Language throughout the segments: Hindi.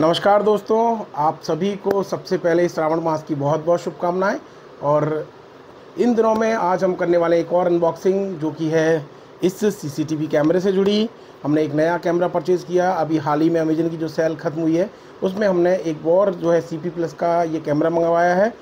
नमस्कार दोस्तों, आप सभी को सबसे पहले श्रावण मास की बहुत बहुत शुभकामनाएं। और इन दिनों में आज हम करने वाले एक और अनबॉक्सिंग जो कि है इस सीसीटीवी कैमरे से जुड़ी। हमने एक नया कैमरा परचेज़ किया। अभी हाल ही में अमेजन की जो सेल ख़त्म हुई है उसमें हमने एक और जो है CP प्लस का ये कैमरा मंगवाया है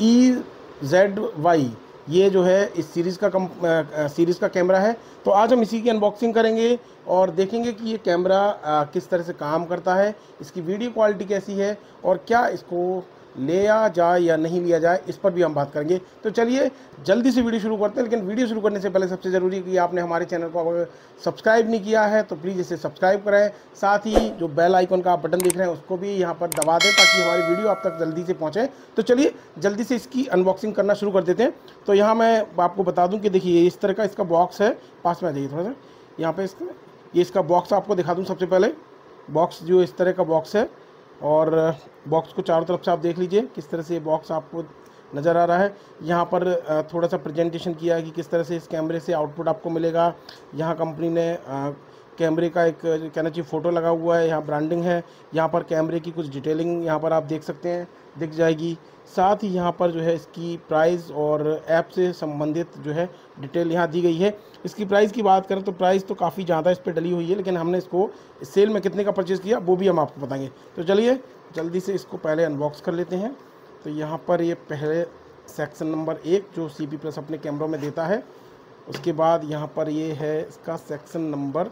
EZY। ये जो है इस सीरीज़ का कैमरा है। तो आज हम इसी की अनबॉक्सिंग करेंगे और देखेंगे कि ये कैमरा किस तरह से काम करता है, इसकी वीडियो क्वालिटी कैसी है और क्या इसको लिया जाए या नहीं लिया जाए, इस पर भी हम बात करेंगे। तो चलिए जल्दी से वीडियो शुरू करते हैं। लेकिन वीडियो शुरू करने से पहले सबसे ज़रूरी है कि आपने हमारे चैनल को अगर सब्सक्राइब नहीं किया है तो प्लीज़ इसे सब्सक्राइब करें। साथ ही जो बेल आइकन का आप बटन देख रहे हैं उसको भी यहाँ पर दबा दें ताकि हमारी वीडियो आप तक जल्दी से पहुँचे। तो चलिए जल्दी से इसकी अनबॉक्सिंग करना शुरू कर देते हैं। तो यहाँ मैं आपको बता दूँ कि देखिए इस तरह का इसका बॉक्स है। पास में आ जाइए थोड़ा सा, यहाँ पर इसका बॉक्स आपको दिखा दूँ। सबसे पहले बॉक्स जो इस तरह का बॉक्स है और बॉक्स को चारों तरफ से आप देख लीजिए किस तरह से ये बॉक्स आपको नज़र आ रहा है। यहाँ पर थोड़ा सा प्रेजेंटेशन किया है कि किस तरह से इस कैमरे से आउटपुट आपको मिलेगा। यहाँ कंपनी ने कैमरे का एक कहना चाहिए फ़ोटो लगा हुआ है, यहाँ ब्रांडिंग है। यहाँ पर कैमरे की कुछ डिटेलिंग यहाँ पर आप देख सकते हैं, दिख जाएगी। साथ ही यहाँ पर जो है इसकी प्राइस और ऐप से संबंधित जो है डिटेल यहाँ दी गई है। इसकी प्राइस की बात करें तो प्राइस तो काफ़ी ज़्यादा इस पर डली हुई है, लेकिन हमने इसको सेल में कितने का परचेज़ किया वो भी हम आपको बताएंगे। तो चलिए जल्दी से इसको पहले अनबॉक्स कर लेते हैं। तो यहाँ पर ये पहले सेक्शन नंबर 1 जो CP प्लस अपने कैमरों में देता है, उसके बाद यहाँ पर ये है इसका सेक्शन नंबर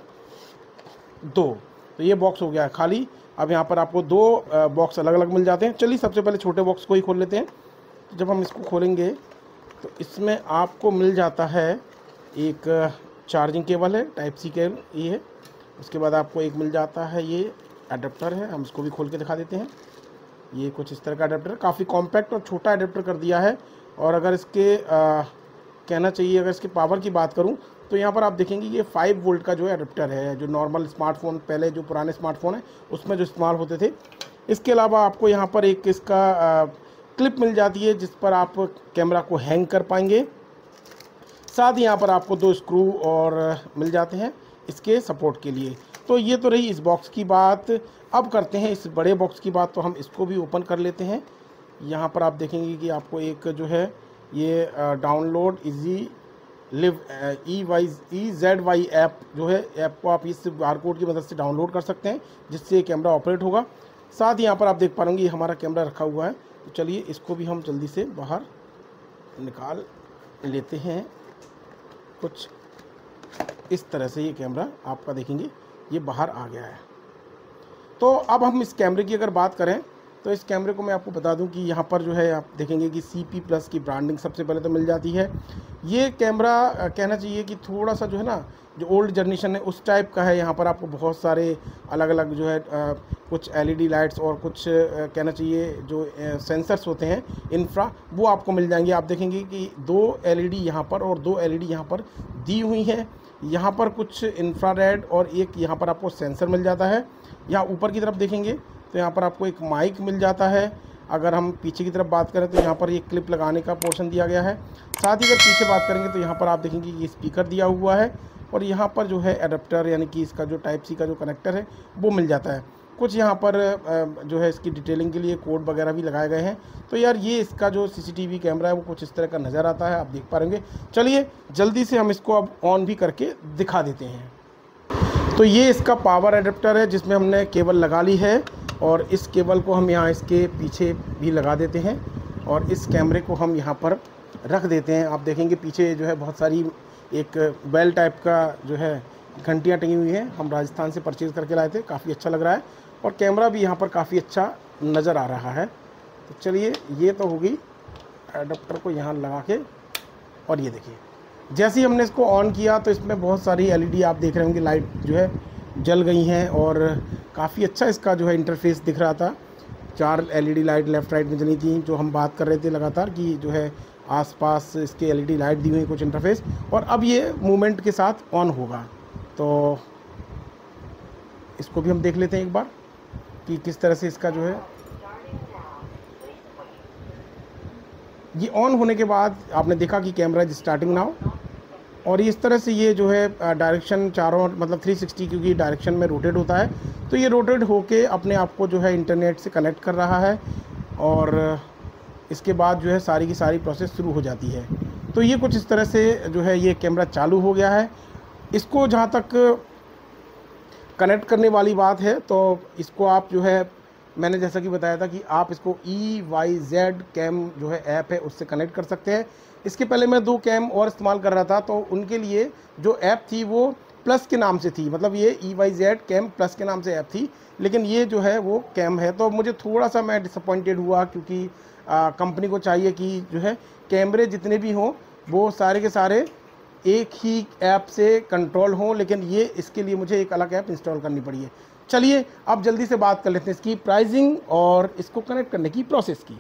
2। तो ये बॉक्स हो गया है खाली। अब यहाँ पर आपको 2 बॉक्स अलग अलग मिल जाते हैं। चलिए सबसे पहले छोटे बॉक्स को ही खोल लेते हैं। तो जब हम इसको खोलेंगे तो इसमें आपको मिल जाता है एक चार्जिंग केबल है, टाइप C केबल ये है। उसके बाद आपको एक मिल जाता है ये अडेप्टर है, हम इसको भी खोल के दिखा देते हैं। ये कुछ इस तरह का अडेप्टर, काफ़ी कॉम्पैक्ट और छोटा अडेप्टर कर दिया है। और अगर इसके कहना चाहिए अगर इसके पावर की बात करूं तो यहाँ पर आप देखेंगे ये 5 वोल्ट का जो है अडेप्टर है, जो नॉर्मल स्मार्टफोन पहले जो पुराने स्मार्टफोन है उसमें जो इस्तेमाल होते थे। इसके अलावा आपको यहाँ पर एक इसका क्लिप मिल जाती है जिस पर आप कैमरा को हैंग कर पाएंगे। साथ ही यहाँ पर आपको 2 स्क्रू और मिल जाते हैं इसके सपोर्ट के लिए। तो ये तो रही इस बॉक्स की बात। अब करते हैं इस बड़े बॉक्स की बात। तो हम इसको भी ओपन कर लेते हैं। यहाँ पर आप देखेंगे कि आपको एक जो है ये download easy live EZY app जो है, ऐप को आप इस बारकोड की मदद से डाउनलोड कर सकते हैं जिससे कैमरा ऑपरेट होगा। साथ ही यहाँ पर आप देख पा रहे हमारा कैमरा रखा हुआ है। तो चलिए इसको भी हम जल्दी से बाहर निकाल लेते हैं। कुछ इस तरह से ये कैमरा आपका देखेंगे ये बाहर आ गया है। तो अब हम इस कैमरे की अगर बात करें तो इस कैमरे को मैं आपको बता दूं कि यहाँ पर जो है आप देखेंगे कि CP प्लस की ब्रांडिंग सबसे पहले तो मिल जाती है। ये कैमरा कहना चाहिए कि थोड़ा सा जो है ना, जो ओल्ड जनरेशन है उस टाइप का है। यहाँ पर आपको बहुत सारे अलग अलग जो है कुछ LED लाइट्स और कुछ कहना चाहिए जो सेंसर्स होते हैं इंफ्रा, वो आपको मिल जाएंगे। आप देखेंगे कि 2 LED यहाँ पर और 2 LED यहाँ पर दी हुई हैं। यहाँ पर कुछ इंफ्रारेड और एक यहाँ पर आपको सेंसर मिल जाता है। यहाँ ऊपर की तरफ देखेंगे तो यहाँ पर आपको एक माइक मिल जाता है। अगर हम पीछे की तरफ बात करें तो यहाँ पर ये क्लिप लगाने का पोर्शन दिया गया है। साथ ही अगर पीछे बात करेंगे तो यहाँ पर आप देखेंगे ये स्पीकर दिया हुआ है और यहाँ पर जो है एडाप्टर यानी कि इसका जो टाइप C का जो कनेक्टर है वो मिल जाता है। कुछ यहाँ पर जो है इसकी डिटेलिंग के लिए कोड वगैरह भी लगाए गए हैं। तो यार ये इसका जो CCTV कैमरा है वो कुछ इस तरह का नज़र आता है, आप देख पा रहेंगे। चलिए जल्दी से हम इसको अब ऑन भी करके दिखा देते हैं। तो ये इसका पावर एडेप्टर है जिसमें हमने केबल लगा ली है और इस केबल को हम यहाँ इसके पीछे भी लगा देते हैं और इस कैमरे को हम यहाँ पर रख देते हैं। आप देखेंगे पीछे जो है बहुत सारी एक बेल टाइप का जो है घंटियाँ टंगी हुई हैं, हम राजस्थान से परचेज़ करके लाए थे। काफ़ी अच्छा लग रहा है और कैमरा भी यहाँ पर काफ़ी अच्छा नज़र आ रहा है। तो चलिए ये तो होगी एडाप्टर को यहाँ लगा के। और ये देखिए जैसे ही हमने इसको ऑन किया तो इसमें बहुत सारी LED आप देख रहे होंगे लाइट जो है जल गई हैं और काफ़ी अच्छा इसका जो है इंटरफेस दिख रहा था। 4 LED लाइट लेफ़्ट राइट में जली थी, जो हम बात कर रहे थे लगातार कि जो है आसपास इसके LED लाइट दी हुई कुछ इंटरफेस। और अब ये मूवमेंट के साथ ऑन होगा। तो इसको भी हम देख लेते हैं एक बार कि किस तरह से इसका जो है ये ऑन होने के बाद आपने देखा कि कैमरा इज स्टार्टिंग नाउ। और इस तरह से ये जो है डायरेक्शन चारों मतलब 360 क्योंकि डायरेक्शन में रोटेट होता है, तो ये रोटेट होके अपने आप को जो है इंटरनेट से कनेक्ट कर रहा है और इसके बाद जो है सारी की सारी प्रोसेस शुरू हो जाती है। तो ये कुछ इस तरह से जो है ये कैमरा चालू हो गया है। इसको जहाँ तक कनेक्ट करने वाली बात है तो इसको आप जो है मैंने जैसा कि बताया था कि आप इसको EYZ कैम जो है ऐप है उससे कनेक्ट कर सकते हैं। इसके पहले मैं 2 कैम और इस्तेमाल कर रहा था, तो उनके लिए जो ऐप थी वो प्लस के नाम से थी, मतलब ये EYZ कैम प्लस के नाम से ऐप थी, लेकिन ये जो है वो कैम है। तो मुझे थोड़ा सा मैं डिसअपॉइंटेड हुआ क्योंकि कंपनी को चाहिए कि जो है कैमरे जितने भी हों वो सारे के सारे एक ही ऐप से कंट्रोल हों, लेकिन ये इसके लिए मुझे एक अलग ऐप इंस्टॉल करनी पड़ी है। चलिए अब जल्दी से बात कर लेते हैं इसकी प्राइसिंग और इसको कनेक्ट करने की प्रोसेस की।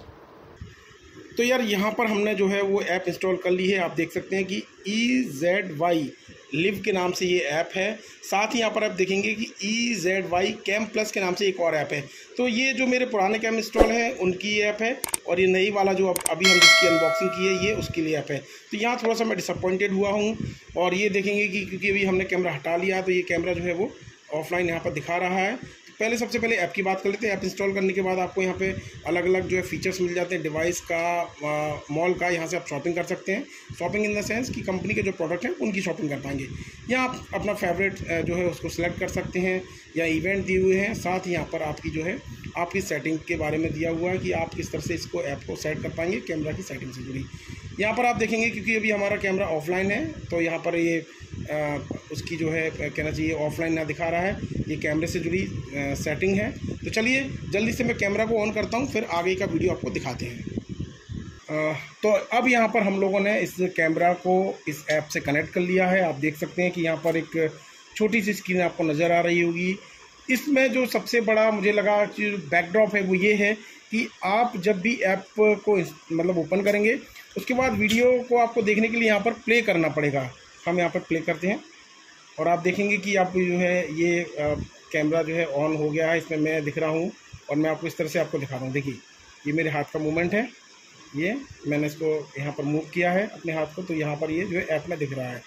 तो यार यहाँ पर हमने जो है वो ऐप इंस्टॉल कर ली है। आप देख सकते हैं कि EZY लिव के नाम से ये ऐप है। साथ ही यहाँ पर आप देखेंगे कि EZY कैम प्लस के नाम से एक और ऐप है। तो ये जो मेरे पुराने कैम इंस्टॉल है उनकी ऐप है और ये नई वाला जो अभी हम जिसकी अनबॉक्सिंग की है ये उसके लिए ऐप है। तो यहाँ थोड़ा सा मैं डिसअपॉइंटेड हुआ हूँ और ये देखेंगे कि क्योंकि अभी हमने कैमरा हटा लिया तो ये कैमरा जो है वो ऑफलाइन यहाँ पर दिखा रहा है। पहले सबसे पहले ऐप की बात कर लेते हैं। ऐप इंस्टॉल करने के बाद आपको यहाँ पे अलग अलग जो है फीचर्स मिल जाते हैं डिवाइस का, मॉल का। यहाँ से आप शॉपिंग कर सकते हैं। शॉपिंग इन द सेंस कि कंपनी के जो प्रोडक्ट हैं उनकी शॉपिंग कर पाएंगे। यहाँ आप अपना फेवरेट जो है उसको सिलेक्ट कर सकते हैं या इवेंट दिए हुए हैं। साथ ही यहाँ पर आपकी जो है आपकी सेटिंग के बारे में दिया हुआ है कि आप किस तरह से इसको ऐप को सेट कर पाएंगे कैमरा की सेटिंग से जुड़ी। यहाँ पर आप देखेंगे क्योंकि अभी हमारा कैमरा ऑफलाइन है तो यहाँ पर ये उसकी जो है कहना चाहिए ऑफलाइन ना दिखा रहा है, ये कैमरे से जुड़ी सेटिंग है। तो चलिए जल्दी से मैं कैमरा को ऑन करता हूँ, फिर आगे का वीडियो आपको दिखाते हैं। तो अब यहाँ पर हम लोगों ने इस कैमरा को इस ऐप से कनेक्ट कर लिया है। आप देख सकते हैं कि यहाँ पर एक छोटी सी स्क्रीन आपको नज़र आ रही होगी। इसमें जो सबसे बड़ा मुझे लगा कि बैकड्रॉप है वो ये है कि आप जब भी ऐप को मतलब ओपन करेंगे उसके बाद वीडियो को आपको देखने के लिए यहाँ पर प्ले करना पड़ेगा। हम यहाँ पर प्ले करते हैं और आप देखेंगे कि आप जो है ये कैमरा जो है ऑन हो गया है। इसमें मैं दिख रहा हूँ और मैं आपको इस तरह से आपको दिखाता हूँ। देखिए ये मेरे हाथ का मूवमेंट है, ये मैंने इसको यहाँ पर मूव किया है अपने हाथ को, तो यहाँ पर ये जो है ऐप में दिख रहा है।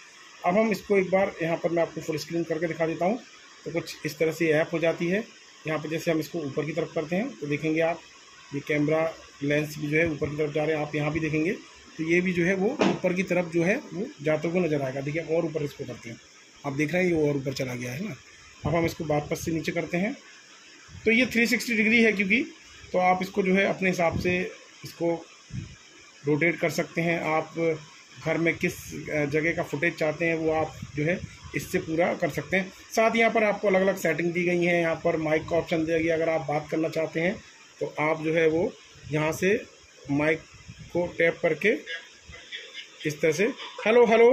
अब हम इसको एक बार यहाँ पर मैं आपको फुल स्क्रीन करके दिखा देता हूँ। तो कुछ इस तरह से ऐप हो जाती है। यहाँ पर जैसे हम इसको ऊपर की तरफ करते हैं तो देखेंगे आप ये कैमरा लेंस भी जो है ऊपर की तरफ जा रहे हैं। आप यहाँ भी देखेंगे तो ये भी जो है वो ऊपर की तरफ जो है वो जाते हुए नज़र आएगा। देखिए और ऊपर इसको करते हैं, आप देख रहे हैं ये और ऊपर चला गया है ना। अब हम इसको वापस से नीचे करते हैं तो ये 360 डिग्री है क्योंकि, तो आप इसको जो है अपने हिसाब से इसको रोटेट कर सकते हैं। आप घर में किस जगह का फुटेज चाहते हैं वो आप जो है इससे पूरा कर सकते हैं। साथ ही यहाँ पर आपको अलग अलग सेटिंग दी गई हैं। यहाँ पर माइक का ऑप्शन दिया गया, अगर आप बात करना चाहते हैं तो आप जो है वो यहाँ से माइक को टैप करके इस तरह से hello hello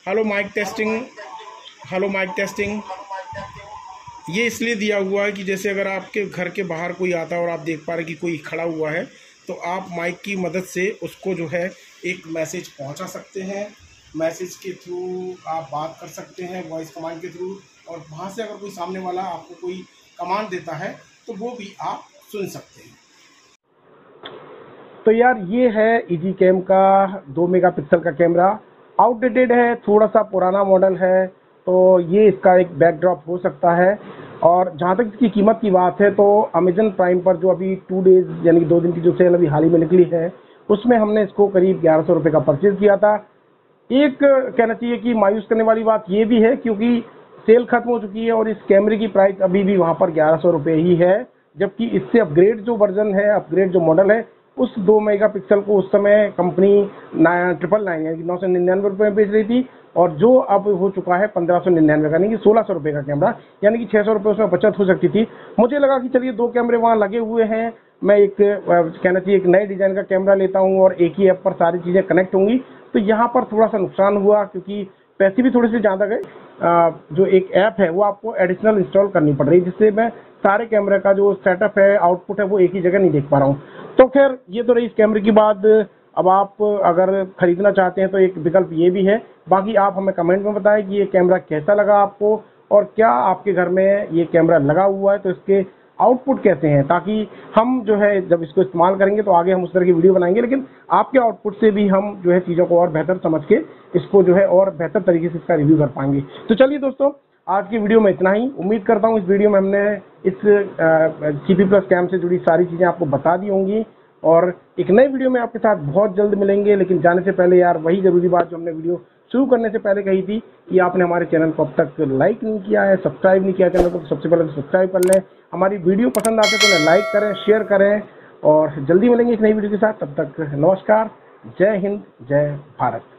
hello mic testing, hello mic testing. ये इसलिए दिया हुआ है कि जैसे अगर आपके घर के बाहर कोई आता है और आप देख पा रहे कि कोई खड़ा हुआ है तो आप माइक की मदद से उसको जो है एक मैसेज पहुंचा सकते हैं। मैसेज के थ्रू आप बात कर सकते हैं वॉइस कमांड के थ्रू, और वहां से अगर कोई सामने वाला आपको कोई कमांड देता है तो वो भी आप सुन सकते हैं। तो यार ये है इजी कैम का 2 मेगापिक्सल का कैमरा। आउटडेटेड है, थोड़ा सा पुराना मॉडल है, तो ये इसका एक बैकड्रॉप हो सकता है। और जहाँ तक इसकी कीमत की बात है तो अमेजन प्राइम पर जो अभी 2 डेज़ यानी कि 2 दिन की जो सेल अभी हाल ही में निकली है उसमें हमने इसको करीब 1100 रुपये का परचेज़ किया था। एक कहना चाहिए कि मायूस करने वाली बात ये भी है क्योंकि सेल खत्म हो चुकी है और इस कैमरे की प्राइस अभी भी वहाँ पर 1100 रुपये ही है, जबकि इससे अपग्रेड जो वर्जन है, अपग्रेड जो मॉडल है उस 2 मेगापिक्सल को उस समय कंपनी 999 यानी कि 999 रुपये में बेच रही थी, और जो अब हो चुका है 1599 का, यानी कि 1600 रुपये का कैमरा, यानी कि 600 रुपये उसमें बचत हो सकती थी। मुझे लगा कि चलिए 2 कैमरे वहाँ लगे हुए हैं, मैं एक कहना चाहिए एक नए डिज़ाइन का कैमरा लेता हूँ और एक ही ऐप पर सारी चीज़ें कनेक्ट होंगी। तो यहाँ पर थोड़ा सा नुकसान हुआ क्योंकि पैसे भी थोड़े से ज़्यादा गए। जो एक ऐप है वो आपको एडिशनल इंस्टॉल करनी पड़ रही है, जिससे मैं सारे कैमरे का जो सेटअप है, आउटपुट है, वो एक ही जगह नहीं देख पा रहा हूँ। तो खैर ये तो रही इस कैमरे की बात। अब आप अगर ख़रीदना चाहते हैं तो एक विकल्प ये भी है। बाकी आप हमें कमेंट में बताएं कि ये कैमरा कैसा लगा आपको और क्या आपके घर में ये कैमरा लगा हुआ है तो इसके आउटपुट कैसे हैं, ताकि हम जो है जब इसको इस्तेमाल करेंगे तो आगे हम उस तरह की वीडियो बनाएंगे, लेकिन आपके आउटपुट से भी हम जो है चीज़ों को और बेहतर समझ के इसको जो है और बेहतर तरीके से इसका रिव्यू कर पाएंगे। तो चलिए दोस्तों, आज की वीडियो में इतना ही। उम्मीद करता हूँ इस वीडियो में हमने इस CP+ कैम से जुड़ी सारी चीज़ें आपको बता दी होंगी, और एक नई वीडियो में आपके साथ बहुत जल्द मिलेंगे। लेकिन जाने से पहले यार वही ज़रूरी बात जो हमने वीडियो शुरू करने से पहले कही थी कि आपने हमारे चैनल को अब तक लाइक नहीं किया है, सब्सक्राइब नहीं किया चैनल को, तो सबसे पहले तो सब्सक्राइब कर लें। हमारी वीडियो पसंद आते तो उन्हें लाइक करें, शेयर करें, और जल्दी मिलेंगे एक नई वीडियो के साथ। तब तक नमस्कार, जय हिंद, जय भारत।